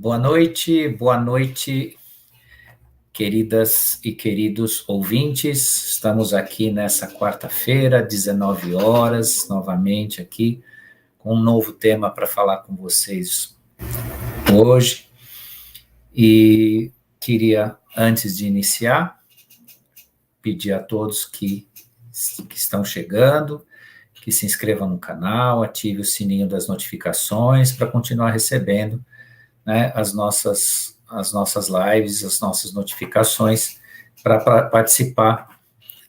boa noite, queridas e queridos ouvintes. Estamos aqui nessa quarta-feira, 19 horas, novamente aqui, com um novo tema para falar com vocês hoje. E queria, antes de iniciar, pedir a todos que estão chegando, que se inscrevam no canal, ative o sininho das notificações para continuar recebendo, né, as nossas lives, as nossas notificações, para participar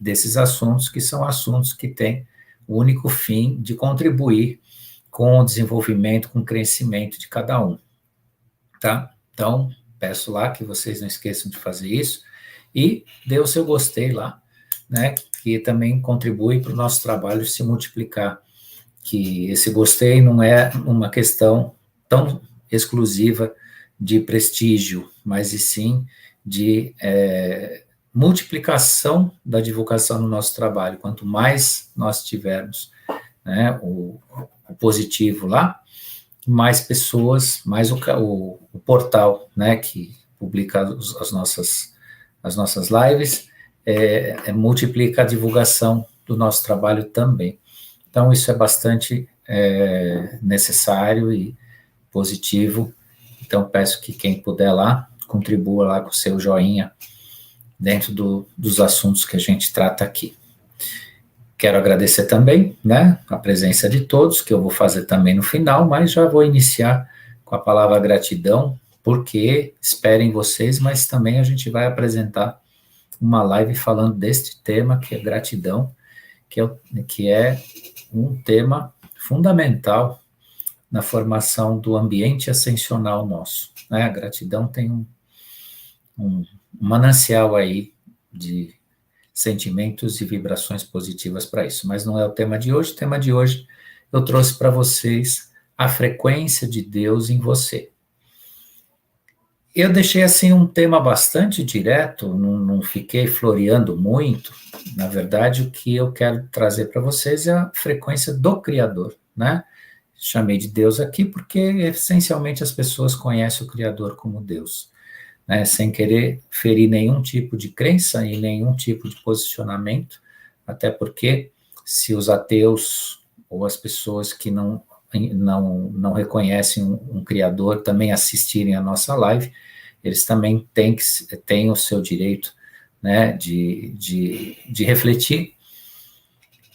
desses assuntos, que são assuntos que têm o único fim de contribuir com o desenvolvimento, com o crescimento de cada um, tá? Então, peço lá que vocês não esqueçam de fazer isso, e dê o seu gostei lá, né, que também contribui para o nosso trabalho se multiplicar, que esse gostei não é uma questão tão exclusiva de prestígio, mas e sim de multiplicação da divulgação no nosso trabalho. Quanto mais nós tivermos, né, o positivo lá, mais pessoas, mais o portal, né, que publica as nossas lives, multiplica a divulgação do nosso trabalho também. Então, isso é bastante necessário e positivo. Então, peço que quem puder lá, contribua lá com o seu joinha dentro dos assuntos que a gente trata aqui. Quero agradecer também, né, a presença de todos, que eu vou fazer também no final, mas já vou iniciar com a palavra gratidão, porque esperem vocês, mas também a gente vai apresentar uma live falando deste tema, que é gratidão, que é um tema fundamental na formação do ambiente ascensional nosso, né? A gratidão tem um manancial aí de sentimentos e vibrações positivas para isso, mas não é o tema de hoje. O tema de hoje eu trouxe para vocês a frequência de Deus em você. Eu deixei assim um tema bastante direto, não fiquei floreando muito. Na verdade, o que eu quero trazer para vocês é a frequência do Criador, né? Chamei de Deus aqui porque essencialmente as pessoas conhecem o Criador como Deus, né? Sem querer ferir nenhum tipo de crença e nenhum tipo de posicionamento, até porque se os ateus ou as pessoas que não reconhecem um Criador também assistirem a nossa live, eles também têm o seu direito, né, de refletir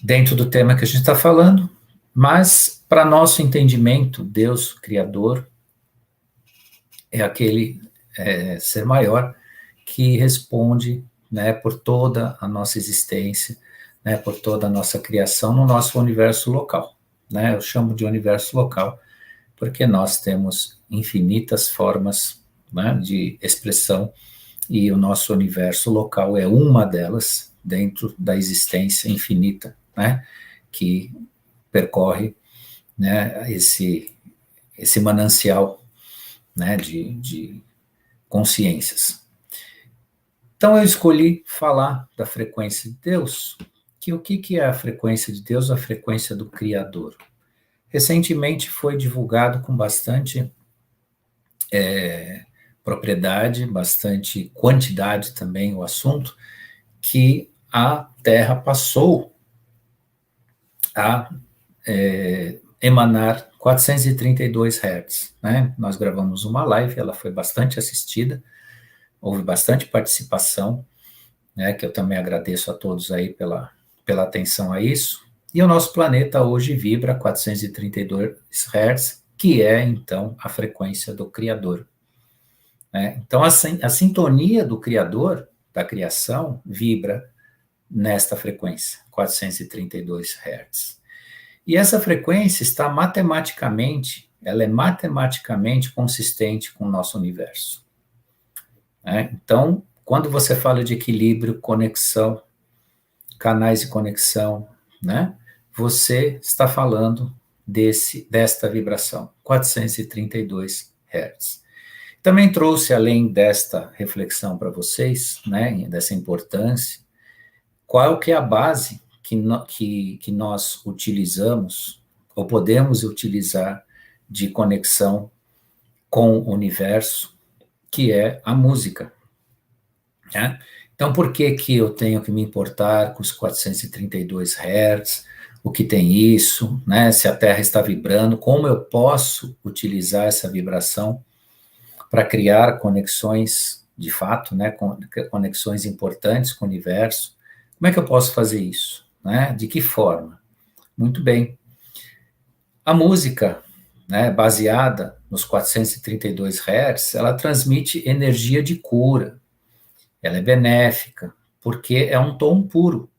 dentro do tema que a gente está falando, mas para nosso entendimento, Deus Criador é aquele ser maior que responde, né, por toda a nossa existência, né, por toda a nossa criação no nosso universo local, né? Eu chamo de universo local porque nós temos infinitas formas, né, de expressão, e o nosso universo local é uma delas dentro da existência infinita, né, que percorre, né, esse manancial, né, de consciências. Então eu escolhi falar da frequência de Deus, que o que é a frequência de Deus? A frequência do Criador. Recentemente foi divulgado com bastante propriedade, bastante quantidade também o assunto, que a Terra passou a emanar 432 Hz, né? Nós gravamos uma live, ela foi bastante assistida, houve bastante participação, né, que eu também agradeço a todos aí pela atenção a isso, e o nosso planeta hoje vibra 432 Hz, que é, então, a frequência do Criador. Né? Então, a sintonia do Criador, da criação, vibra nesta frequência, 432 Hz. E essa frequência está matematicamente, ela é matematicamente consistente com o nosso universo. Né? Então, quando você fala de equilíbrio, conexão, canais de conexão, né, você está falando desta vibração, 432 Hz. Também trouxe, além desta reflexão para vocês, né, dessa importância, qual que é a base que nós utilizamos, ou podemos utilizar, de conexão com o universo, que é a música, né? Então, por que que eu tenho que me importar com os 432 Hz? O que tem isso, né? Se a Terra está vibrando, como eu posso utilizar essa vibração para criar conexões de fato, né? Conexões importantes com o universo? Como é que eu posso fazer isso, né? De que forma? Muito bem. A música, né, baseada nos 432 Hz, ela transmite energia de cura, ela é benéfica, porque é um tom puro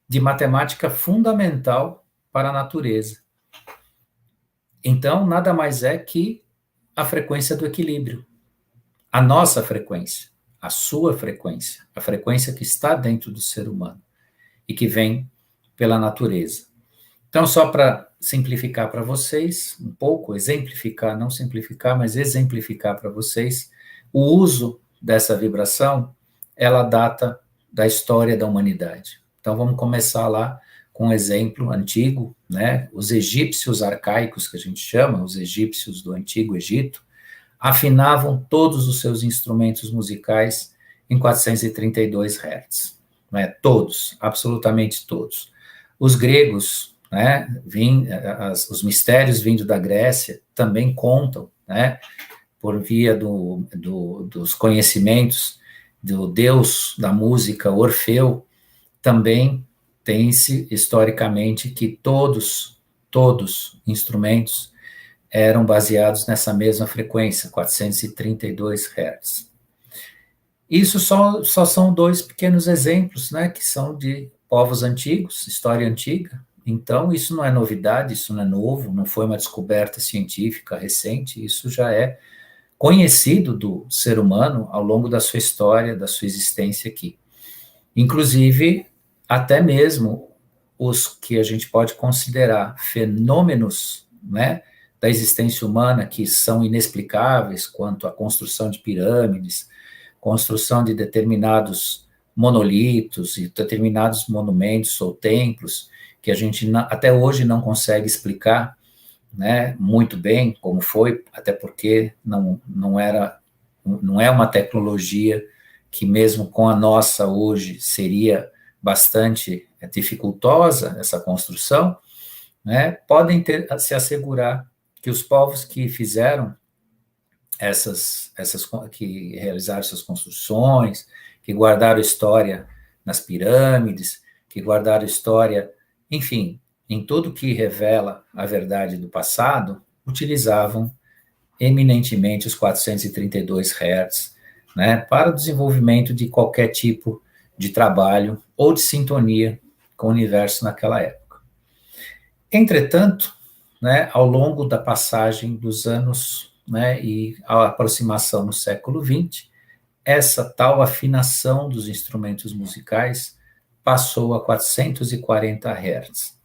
de matemática fundamental para a natureza. Então, nada mais é que a frequência do equilíbrio, a nossa frequência, a sua frequência, a frequência que está dentro do ser humano e que vem pela natureza. Então, só para simplificar para vocês, um pouco, exemplificar, não simplificar, mas exemplificar para vocês, o uso dessa vibração, ela data da história da humanidade. Então, vamos começar lá com um exemplo antigo, né? Os egípcios arcaicos, que a gente chama, os egípcios do Antigo Egito, afinavam todos os seus instrumentos musicais em 432 Hz. Né? Todos, absolutamente todos. Os gregos, né, os mistérios vindo da Grécia também contam, né, por via dos conhecimentos do deus da música, Orfeu, também tem-se historicamente que todos instrumentos eram baseados nessa mesma frequência, 432 Hz. Isso só são dois pequenos exemplos, né, que são de povos antigos, história antiga. Então, isso não é novidade, isso não é novo, não foi uma descoberta científica recente, isso já é conhecido do ser humano ao longo da sua história, da sua existência aqui. Inclusive, até mesmo os que a gente pode considerar fenômenos, né, da existência humana que são inexplicáveis, quanto à construção de pirâmides, construção de determinados monolitos e determinados monumentos ou templos, que a gente até hoje não consegue explicar, né, muito bem como foi, até porque não é uma tecnologia que mesmo com a nossa hoje seria bastante dificultosa essa construção, né, podem se assegurar que os povos que fizeram que realizaram essas construções, que guardaram história nas pirâmides, que guardaram história, enfim, em tudo que revela a verdade do passado, utilizavam eminentemente os 432 Hz, né, para o desenvolvimento de qualquer tipo de trabalho ou de sintonia com o universo naquela época. Entretanto, né, ao longo da passagem dos anos, né, e a aproximação no século XX, essa tal afinação dos instrumentos musicais passou a 440 Hz.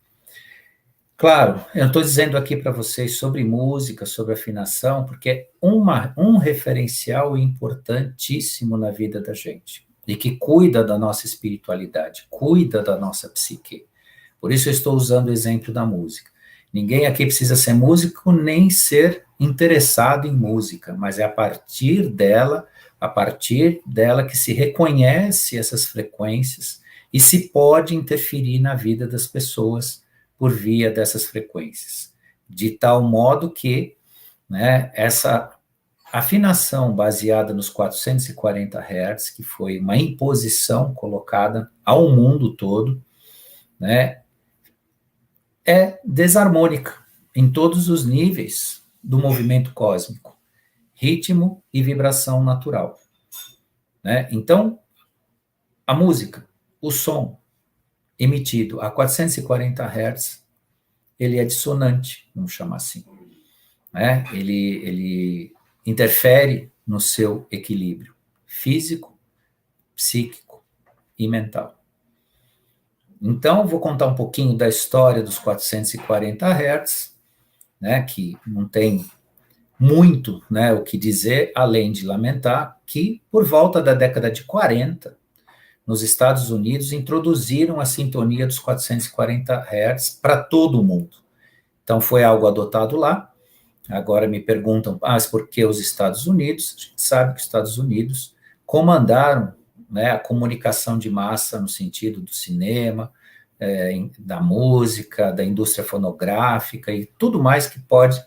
Claro, eu estou dizendo aqui para vocês sobre música, sobre afinação, porque é um referencial importantíssimo na vida da gente, e que cuida da nossa espiritualidade, cuida da nossa psique. Por isso eu estou usando o exemplo da música. Ninguém aqui precisa ser músico nem ser interessado em música, mas é a partir dela que se reconhece essas frequências e se pode interferir na vida das pessoas por via dessas frequências, de tal modo que, né, essa afinação baseada nos 440 Hz, que foi uma imposição colocada ao mundo todo, né, é desarmônica em todos os níveis do movimento cósmico, ritmo e vibração natural, né? Então, a música, o som emitido a 440 Hz, ele é dissonante, vamos chamar assim, né? Ele interfere no seu equilíbrio físico, psíquico e mental. Então, vou contar um pouquinho da história dos 440 Hz, né, que não tem muito, né, o que dizer, além de lamentar que, por volta da década de 40, nos Estados Unidos, introduziram a sintonia dos 440 Hz para todo o mundo. Então, foi algo adotado lá, Agora me perguntam, mas por que os Estados Unidos? A gente sabe que os Estados Unidos comandaram, né, a comunicação de massa no sentido do cinema, da música, da indústria fonográfica e tudo mais que pode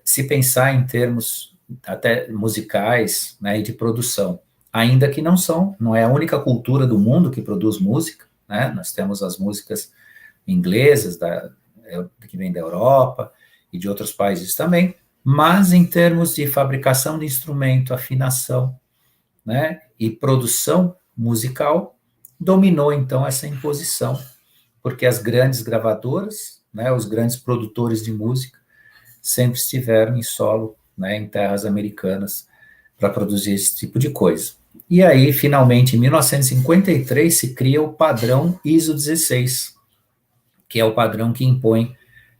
se pensar em termos até musicais, né, e de produção. Ainda que não é a única cultura do mundo que produz música, né? Nós temos as músicas inglesas, que vem da Europa e de outros países também, mas em termos de fabricação de instrumento, afinação, né, e produção musical, dominou então essa imposição, porque as grandes gravadoras, né, os grandes produtores de música, sempre estiveram em solo, né, em terras americanas, para produzir esse tipo de coisa. E aí, finalmente, em 1953, se cria o padrão ISO 16, que é o padrão que impõe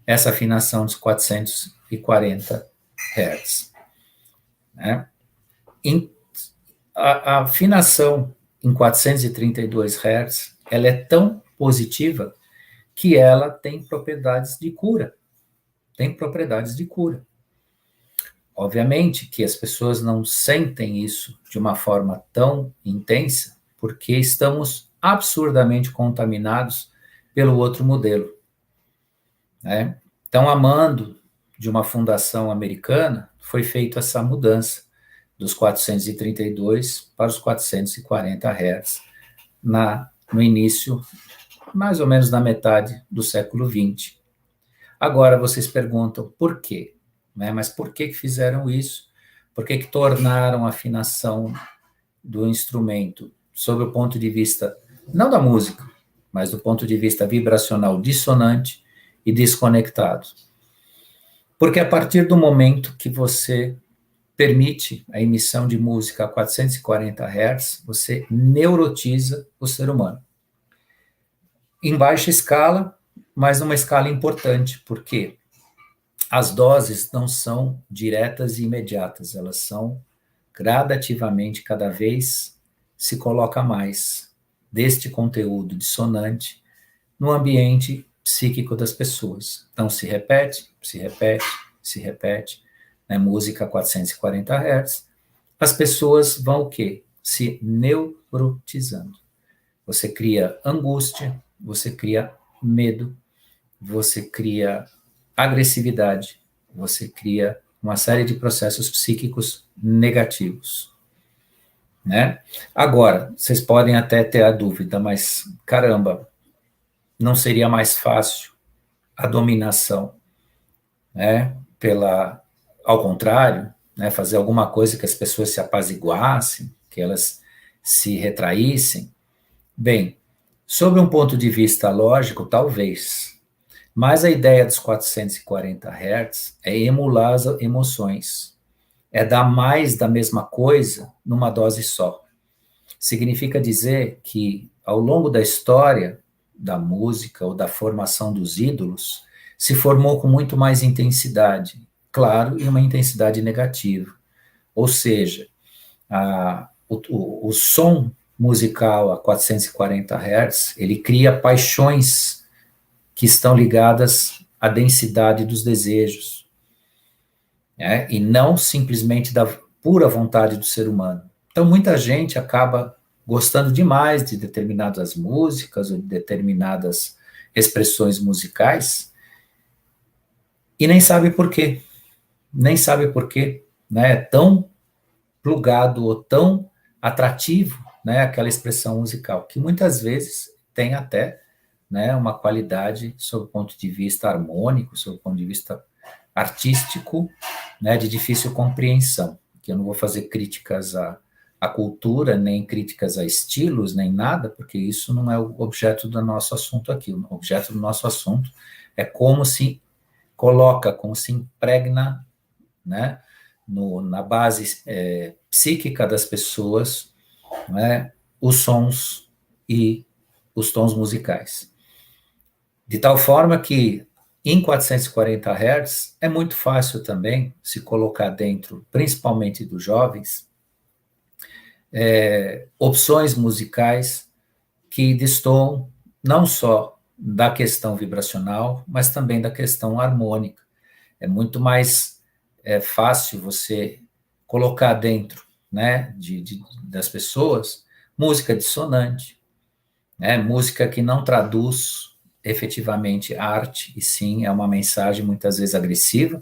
essa afinação dos 440 Hz. Né? A afinação em 432 Hz, ela é tão positiva que ela tem propriedades de cura. Tem propriedades de cura. Obviamente que as pessoas não sentem isso de uma forma tão intensa, porque estamos absurdamente contaminados pelo outro modelo. Né? Então, a mando de uma fundação americana, foi feita essa mudança dos 432 para os 440 Hz no início, mais ou menos na metade do século XX. Agora, vocês perguntam por quê? Né? Mas por que fizeram isso? Por que tornaram a afinação do instrumento, sob o ponto de vista, não da música, mas do ponto de vista vibracional, dissonante e desconectado? Porque a partir do momento que você permite a emissão de música a 440 Hz, você neurotiza o ser humano. Em baixa escala, mas numa escala importante, porque as doses não são diretas e imediatas, elas são gradativamente, cada vez se coloca mais deste conteúdo dissonante no ambiente psíquico das pessoas. Então, se repete, se repete, se repete, né? Música a 440 Hz, as pessoas vão o quê? Se neurotizando. Você cria angústia, você cria medo, você cria agressividade, você cria uma série de processos psíquicos negativos. Né? Agora, vocês podem até ter a dúvida, mas caramba, não seria mais fácil a dominação, né? Ao contrário, né? Fazer alguma coisa que as pessoas se apaziguassem, que elas se retraíssem? Bem, sob um ponto de vista lógico, talvez. Mas a ideia dos 440 Hz é emular as emoções. É dar mais da mesma coisa numa dose só. Significa dizer que, ao longo da história da música ou da formação dos ídolos, se formou com muito mais intensidade, claro, e uma intensidade negativa. Ou seja, o som musical a 440 Hz, ele cria paixões que estão ligadas à densidade dos desejos, né? E não simplesmente da pura vontade do ser humano. Então, muita gente acaba gostando demais de determinadas músicas ou de determinadas expressões musicais e nem sabe por quê. Nem sabe por quê, né? É tão plugado ou tão atrativo, né, aquela expressão musical, que muitas vezes tem até, né, uma qualidade, sob o ponto de vista harmônico, sob o ponto de vista artístico, né, de difícil compreensão, que eu não vou fazer críticas à cultura, nem críticas a estilos, nem nada, porque isso não é o objeto do nosso assunto aqui. O objeto do nosso assunto é como se coloca, como se impregna, né, na base psíquica das pessoas, né, os sons e os tons musicais. De tal forma que, em 440 Hz, é muito fácil também se colocar dentro, principalmente dos jovens, opções musicais que destoam não só da questão vibracional, mas também da questão harmônica. É muito mais fácil você colocar dentro, né, das pessoas música dissonante, né, música que não traduz efetivamente arte, e sim é uma mensagem muitas vezes agressiva,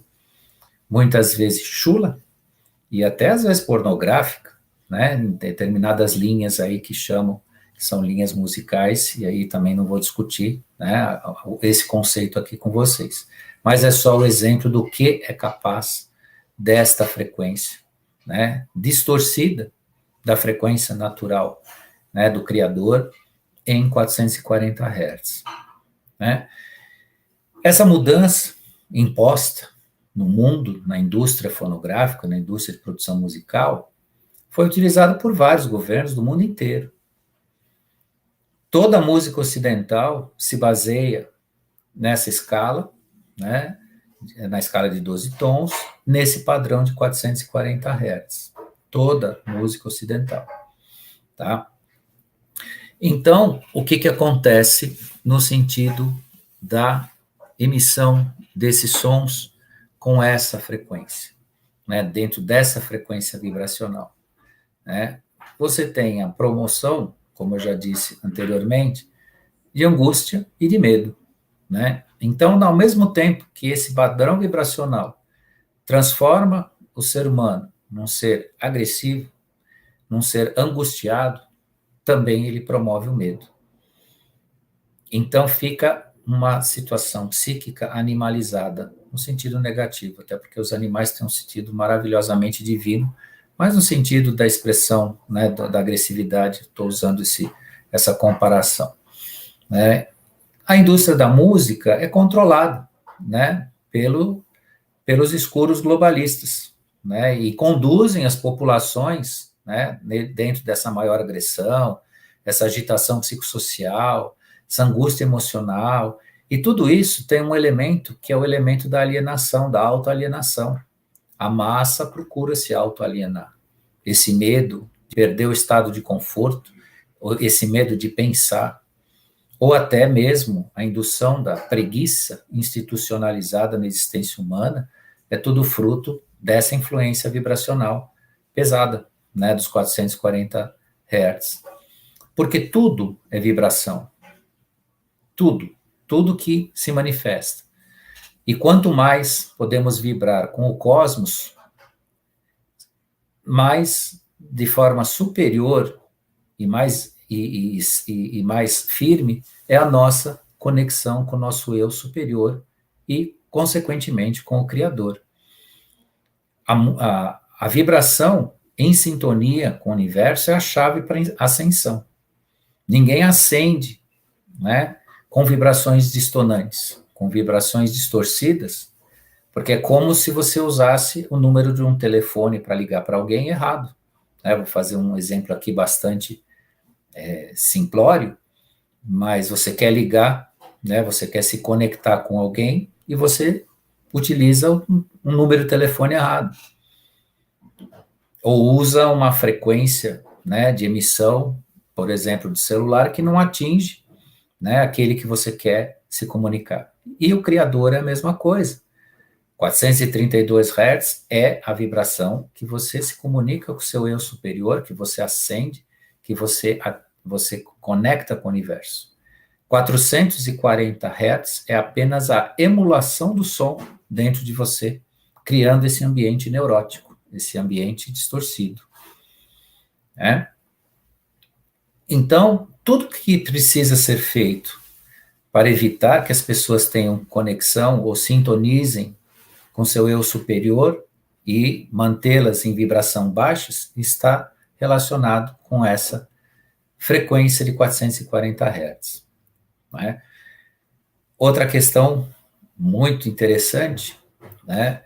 muitas vezes chula, e até às vezes pornográfica, né, em determinadas linhas aí que chamam, que são linhas musicais, e aí também não vou discutir, né, esse conceito aqui com vocês. Mas é só o exemplo do que é capaz desta frequência, né, distorcida da frequência natural, né, do Criador em 440 Hz. Né? Essa mudança imposta no mundo, na indústria fonográfica, na indústria de produção musical, foi utilizada por vários governos do mundo inteiro. Toda a música ocidental se baseia nessa escala, né, na escala de 12 tons, nesse padrão de 440 Hz. Toda música ocidental. Tá? Então, o que acontece no sentido da emissão desses sons com essa frequência, né, dentro dessa frequência vibracional? Né? Você tem a promoção, como eu já disse anteriormente, de angústia e de medo. Né? Então, ao mesmo tempo que esse padrão vibracional transforma o ser humano num ser agressivo, num ser angustiado, também ele promove o medo. Então, fica uma situação psíquica animalizada, no sentido negativo, até porque os animais têm um sentido maravilhosamente divino, mas no sentido da expressão, né, da agressividade, estou usando essa comparação. Né? A indústria da música é controlada, né, pelos escuros globalistas, né, e conduzem as populações, né, dentro dessa maior agressão, essa agitação psicossocial, essa angústia emocional, e tudo isso tem um elemento que é o elemento da alienação, da autoalienação. A massa procura se autoalienar. Esse medo de perder o estado de conforto, esse medo de pensar, ou até mesmo a indução da preguiça institucionalizada na existência humana, é tudo fruto dessa influência vibracional pesada, né, dos 440 Hz. Porque tudo é vibração. Tudo que se manifesta. E quanto mais podemos vibrar com o cosmos, mais de forma superior e mais firme é a nossa conexão com o nosso eu superior e, consequentemente, com o Criador. A vibração em sintonia com o universo é a chave para a ascensão. Ninguém ascende, né, com vibrações dissonantes, com vibrações distorcidas, porque é como se você usasse o número de um telefone para ligar para alguém errado. Vou fazer um exemplo aqui bastante simplório, mas você quer ligar, né, você quer se conectar com alguém e você utiliza um número de telefone errado. Ou usa uma frequência, né, de emissão, por exemplo, de celular, que não atinge, né, aquele que você quer se comunicar. E o Criador é a mesma coisa. 432 Hz é a vibração que você se comunica com o seu eu superior, que você acende, que você conecta com o universo. 440 Hz é apenas a emulação do som dentro de você, criando esse ambiente neurótico, esse ambiente distorcido. Né? Então, tudo que precisa ser feito para evitar que as pessoas tenham conexão ou sintonizem com seu eu superior e mantê-las em vibração baixas está relacionado com essa frequência de 440 Hz. Né? Outra questão muito interessante, né,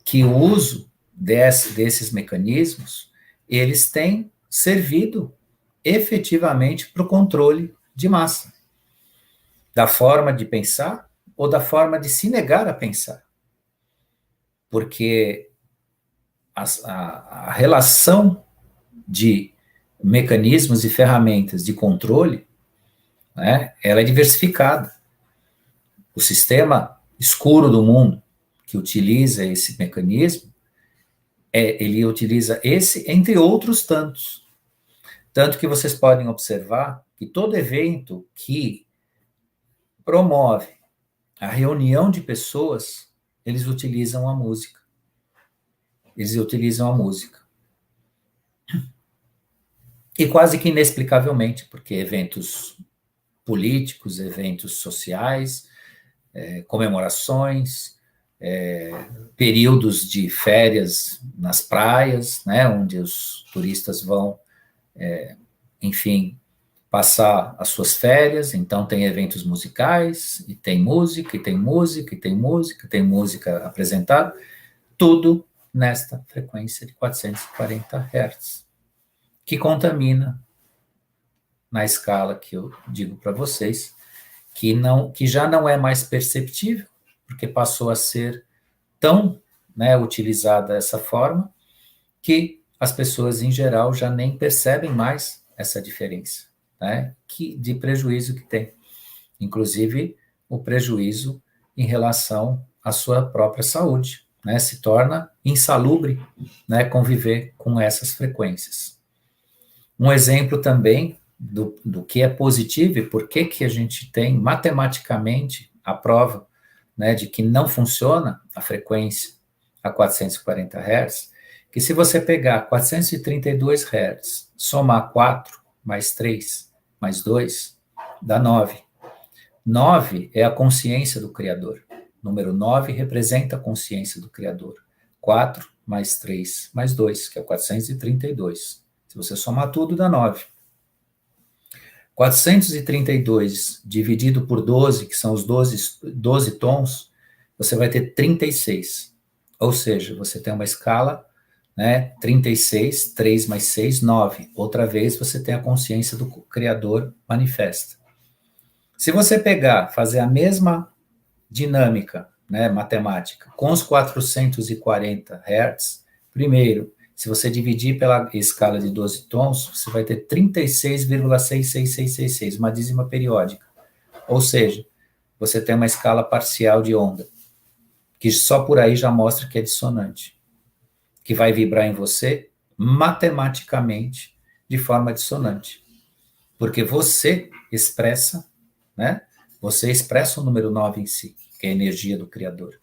que o uso desses mecanismos, eles têm servido efetivamente para o controle de massa, da forma de pensar ou da forma de se negar a pensar. Porque a relação de mecanismos e ferramentas de controle, né, ela é diversificada. O sistema escuro do mundo, que utiliza esse mecanismo, ele utiliza esse, entre outros tantos. Tanto que vocês podem observar que todo evento que promove a reunião de pessoas, eles utilizam a música. Eles utilizam a música. E quase que inexplicavelmente, porque eventos políticos, eventos sociais, comemorações, períodos de férias nas praias, né, onde os turistas vão, enfim, passar as suas férias, então tem eventos musicais, e tem música, e tem música, e tem música, tem música apresentada, tudo nesta frequência de 440 Hz, que contamina na escala que eu digo para vocês, que já não é mais perceptível, porque passou a ser tão, né, utilizada dessa forma, que as pessoas em geral já nem percebem mais essa diferença, né, de prejuízo que tem. Inclusive, o prejuízo em relação à sua própria saúde, né, se torna insalubre, né, conviver com essas frequências. Um exemplo também do que é positivo e por que a gente tem matematicamente a prova, né, de que não funciona a frequência a 440 Hz, que se você pegar 432 Hz, somar 4 mais 3 mais 2, dá 9. 9 é a consciência do Criador. Número 9 representa a consciência do Criador. 4 mais 3 mais 2, que é 432. Se você somar tudo, dá 9. 432 dividido por 12, que são os 12 tons, você vai ter 36. Ou seja, você tem uma escala, né, 36, 3 mais 6, 9. Outra vez você tem a consciência do Criador manifesta. Se você pegar, fazer a mesma dinâmica, né, matemática, com os 440 Hz, primeiro, se você dividir pela escala de 12 tons, você vai ter 36,66666, uma dízima periódica. Ou seja, você tem uma escala parcial de onda, que só por aí já mostra que é dissonante, que vai vibrar em você matematicamente de forma dissonante. Porque você expressa, né? Você expressa o número 9 em si, que é a energia do Criador.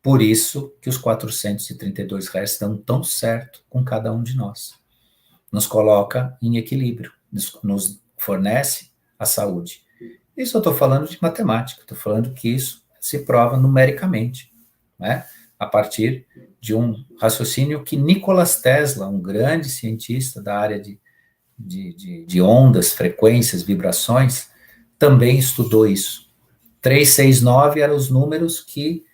Por isso que os 432 Hz dão tão certo com cada um de nós. Nos coloca em equilíbrio, nos fornece a saúde. Isso eu estou falando de matemática, estou falando que isso se prova numericamente, né? A partir de um raciocínio que Nikola Tesla, um grande cientista da área de ondas, frequências, vibrações, também estudou isso. 369 eram os números que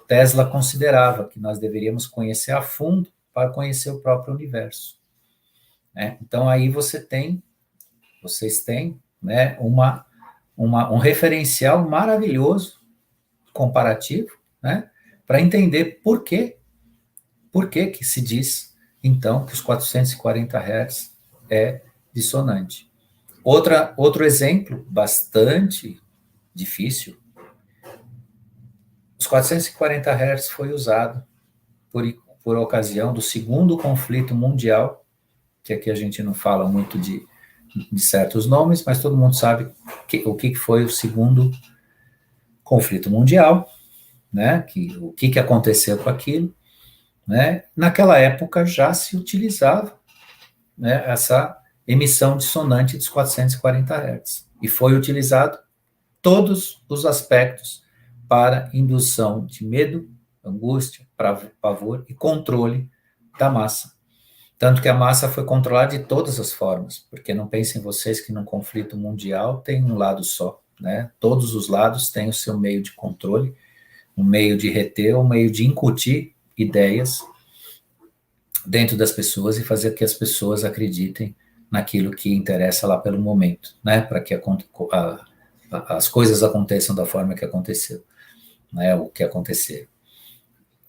Tesla considerava que nós deveríamos conhecer a fundo para conhecer o próprio universo. Né? Então, aí vocês têm, né, um referencial maravilhoso, comparativo, né, para entender por que se diz, então, que os 440 Hz é dissonante. Outro exemplo bastante difícil, os 440 Hz foi usado por ocasião do segundo conflito mundial, que aqui a gente não fala muito de certos nomes, mas todo mundo sabe o que foi o segundo conflito mundial, né? O que aconteceu com aquilo, né? Naquela época já se utilizava, né, essa emissão dissonante dos 440 Hz, e foi utilizado todos os aspectos para indução de medo, angústia, pavor e controle da massa. Tanto que a massa foi controlada de todas as formas, porque não pensem vocês que num conflito mundial tem um lado só, né? Todos os lados têm o seu meio de controle, um meio de reter, um meio de incutir ideias dentro das pessoas e fazer que as pessoas acreditem naquilo que interessa lá pelo momento, né? Para que as coisas aconteçam da forma que aconteceu, né? O que acontecer.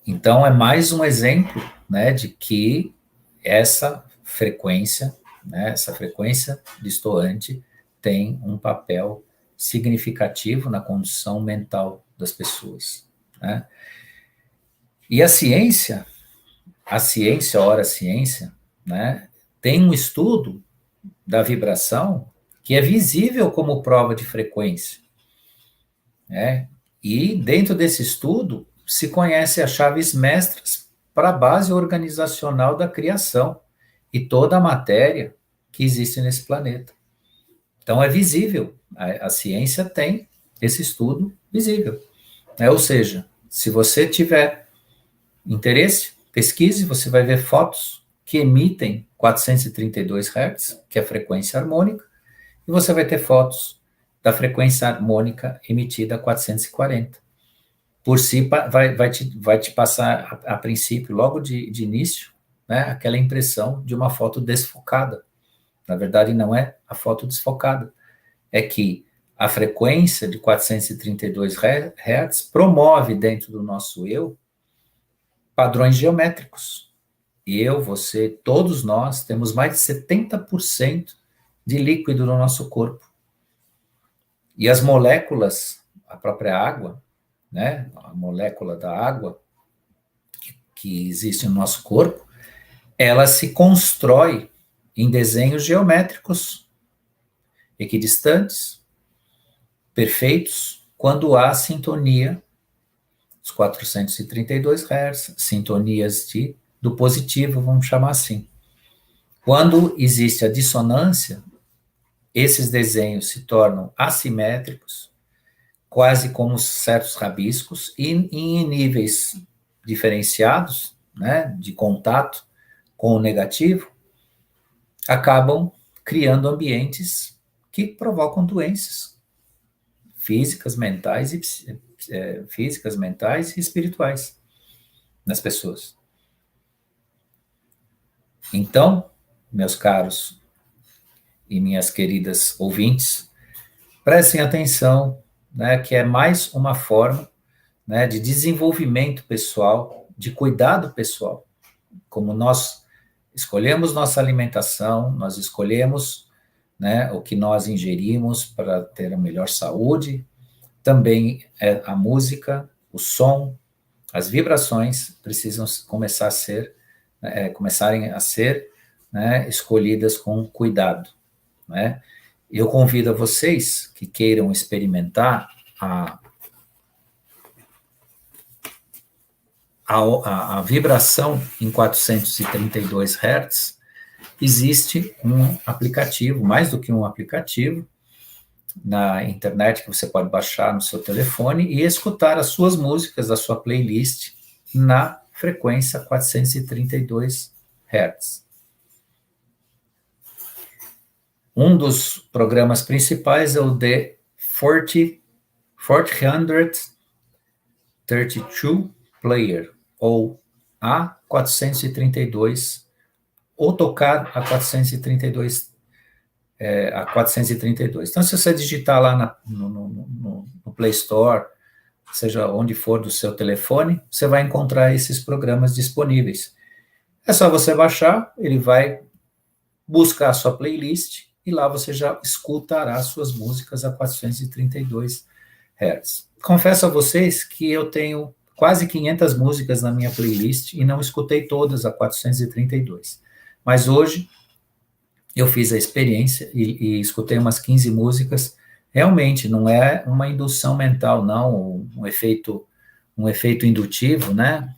Então, é mais um exemplo, né, de que essa frequência, né, essa frequência distoante tem um papel significativo na condição mental das pessoas, né? E a ciência, ora ciência, né, tem um estudo da vibração que é visível como prova de frequência, né? E dentro desse estudo se conhece as chaves mestras para a base organizacional da criação e toda a matéria que existe nesse planeta. Então é visível, a ciência tem esse estudo visível, né? Ou seja, se você tiver interesse, pesquise, você vai ver fotos que emitem 432 Hz, que é a frequência harmônica, e você vai ter fotos da frequência harmônica emitida a 440. Por si, vai te passar, a princípio, logo de início, né, aquela impressão de uma foto desfocada. Na verdade, não é a foto desfocada. É que a frequência de 432 Hz promove dentro do nosso eu padrões geométricos. Eu, você, todos nós temos mais de 70% de líquido no nosso corpo. E as moléculas, a própria água, né, a molécula da água que existe no nosso corpo, ela se constrói em desenhos geométricos equidistantes, perfeitos, quando há sintonia, os 432 Hz, sintonias do positivo, vamos chamar assim. Quando existe a dissonância, esses desenhos se tornam assimétricos, quase como certos rabiscos, e em níveis diferenciados, né, de contato com o negativo, acabam criando ambientes que provocam doenças físicas, mentais e espirituais nas pessoas. Então, meus caros e minhas queridas ouvintes, prestem atenção, né, que é mais uma forma, né, de desenvolvimento pessoal, de cuidado pessoal. Como nós escolhemos nossa alimentação, nós escolhemos, né, o que nós ingerimos para ter a melhor saúde, também a música, o som, as vibrações precisam começarem a ser, né, escolhidas com cuidado, né? Eu convido a vocês que queiram experimentar a vibração em 432 Hz. Existe um aplicativo, mais do que um aplicativo, na internet que você pode baixar no seu telefone e escutar as suas músicas, a sua playlist na frequência 432 Hz. Um dos programas principais é o The 432 Player, ou A432, ou tocar a 432. A 432. Então, se você digitar lá no Play Store, seja onde for do seu telefone, você vai encontrar esses programas disponíveis. É só você baixar, ele vai buscar a sua playlist e lá você já escutará suas músicas a 432 Hz. Confesso a vocês que eu tenho quase 500 músicas na minha playlist e não escutei todas a 432. Mas hoje eu fiz a experiência e escutei umas 15 músicas. Realmente não é uma indução mental, não, um efeito indutivo, né?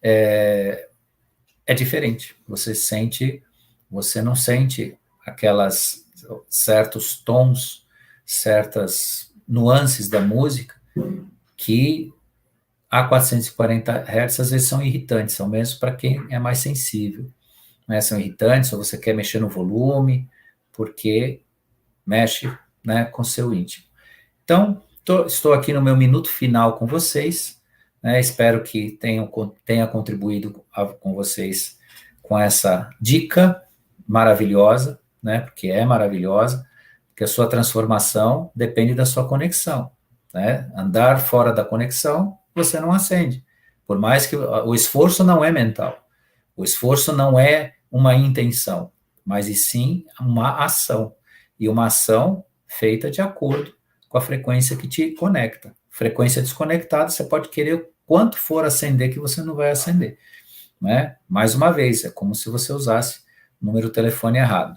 É diferente. Você não sente aquelas certos tons, certas nuances da música que a 440 Hz às vezes são irritantes, são mesmo para quem é mais sensível. Né, são irritantes, ou você quer mexer no volume, porque mexe, né, com seu íntimo. Então, estou aqui no meu minuto final com vocês, né, espero que tenha contribuído com vocês com essa dica maravilhosa, né, porque é maravilhosa, porque a sua transformação depende da sua conexão. Né? Andar fora da conexão, você não acende. Por mais que o esforço não é mental. O esforço não é uma intenção, mas e sim uma ação. E uma ação feita de acordo com a frequência que te conecta. frequência desconectada, você pode querer o quanto for acender que você não vai acender, né? Mais uma vez, é como se você usasse o número de telefone errado.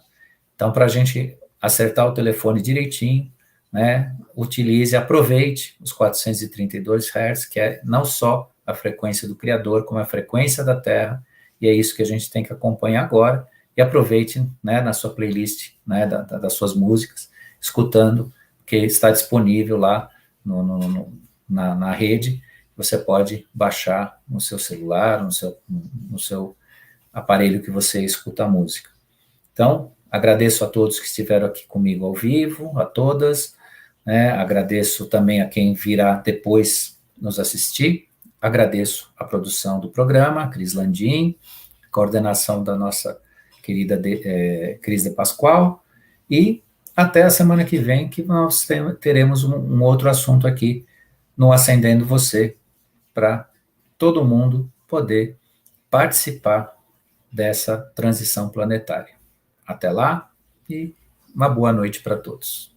Então, para a gente acertar o telefone direitinho, né, utilize, aproveite os 432 Hz, que é não só a frequência do Criador, como a frequência da Terra, e é isso que a gente tem que acompanhar agora, e aproveite, né, na sua playlist, né, das suas músicas, escutando, que está disponível lá na rede, você pode baixar no seu celular, no seu aparelho que você escuta a música. Então, agradeço a todos que estiveram aqui comigo ao vivo, a todas, né? Agradeço também a quem virá depois nos assistir, agradeço a produção do programa, Cris Landim, coordenação da nossa querida Cris de Pascoal, e até a semana que vem, que nós teremos um outro assunto aqui no Acendendo Você, para todo mundo poder participar dessa transição planetária. Até lá e uma boa noite para todos.